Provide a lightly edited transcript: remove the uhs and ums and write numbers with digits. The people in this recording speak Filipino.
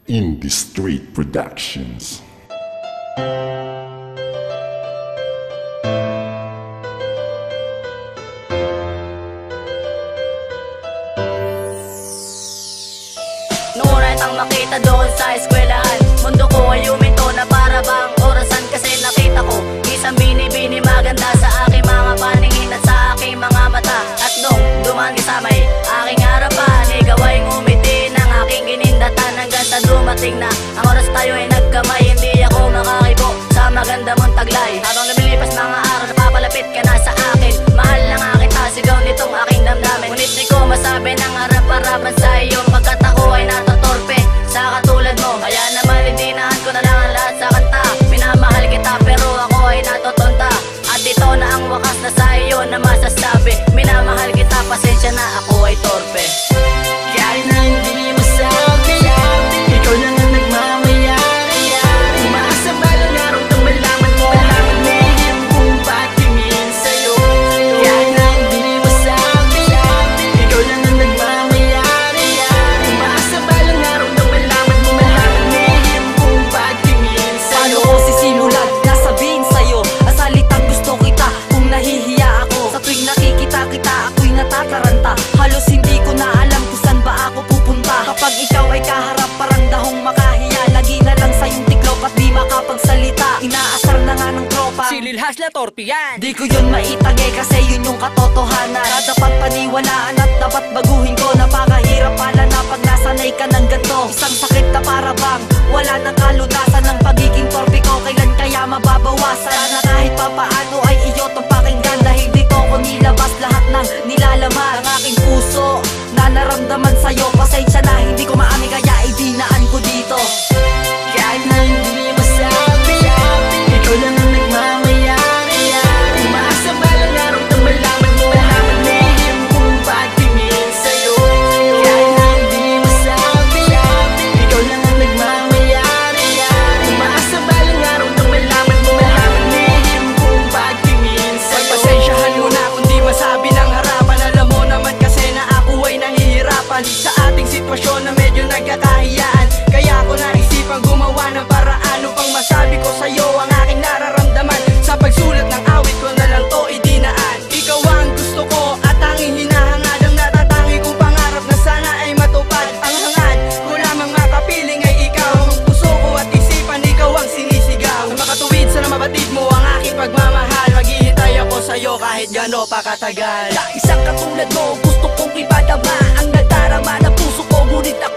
Indie Street Productions. Noon ay tang makita doon sa eskwelahan, mundo ko ay huminto na para bang orasan. Kasi nakita ko isang bini-bini maganda sa aking mga paningin at sa aking mga mata. At nung dumaan kasamay aking harapan, ikaw ay ngumiti ng aking ginindatan. Hanggang sa dumating na ang oras tayo ay nagkamay, hindi ako makakibo sa maganda mong taglay. Habang lumilipas mga araw, napapalapit ka na sa akin. Mahal na nga kita, sigaw nitong aking damdamin. Ngunit di ko masabi ng harap-harapan sa iyo, pagkat ako ay natatorpe sa katulad mo. Kaya naman idinahan ko na lang ang lahat sa kanta. Minamahal kita pero ako ay natutunta. At ito na ang wakas na sa iyo na masasabi. Minamahal kita, pasensya na ako ay torpe. Kahit na hindi masabi, ikaw lang ang nagmamayari. Umaasa ba lang araw nang malaman mo lihim kung ba't tingin sa'yo. Kahit na hindi masabi, ikaw lang ang nagmamayari. Umaasa ba lang araw nang malaman mo lihim kung ba't tingin sa'yo. Paano ko sisimulan na sabihin sa'yo ang salitang gusto kita kung nahihiya ako. Sa tuwing nakikita kita ako'y natataranta. Halos hindi ko na alam kung saan ba ako pupunta. Kapag ikaw ay kaharap parang dahong makahiya. Lagi na lang sa iyong tiklop at di makapagsalita. Inaasar na nga ng tropa, Si Lil Hasla Torpe yan. di ko yun maitagay kasi yun yung katotohanan na dapat paniwalaan at dapat baguhin ko. Napakahirap pala na pag nasanay ka ng ganito. Isang sakit na para bang wala nang kalutasan ng pagiging torpe ko. Kailan kaya mababawasan? Sana kahit papaano ay iyo tong pakinggan. Dahil dito ko nilabas lahat ng nilalaman ng aking puso na naramdaman sa'yo. Pasensya na hindi ko maamin kaya idinaan ko dito. Kahit na hindi masabi, ikaw lang ang nagmamayari. Umaasa ba lang araw nang malaman mo lihim kung ba't tingin sa'yo. Kahit na hindi masabi, ikaw lang ang nagmamayari. Umaasa ba lang araw nang malaman mo lihim kung ba't tingin sa'yo. Pagpasensyahan mo na kung di masabi ng harapan. Alam mo naman kasi na ako ay nahihirapan sa ating sitwasyon na medyo nagkakahiyaan. Kaya ako naisipang gumawa ng paraan upang masabi ko sa'yo ang aking nararamdaman. Sa pagsulat ng awit ko na lang to idinaan. Ikaw ang gusto ko at tanging hinahangad. Ang natatangi kong pangarap na sana ay matupad. Ang hangad ko lamang makapiling ay ikaw. Ang puso ko at isipan, ikaw ang sinisigaw. Na makatuwid sa mabatid mo ang aking pagmamahal. Maghihintay ako sa'yo kahit gano pa katagal. Sa isang katulad mo gusto kong ipadama ang nadarama ng puso ko. Ngunit ako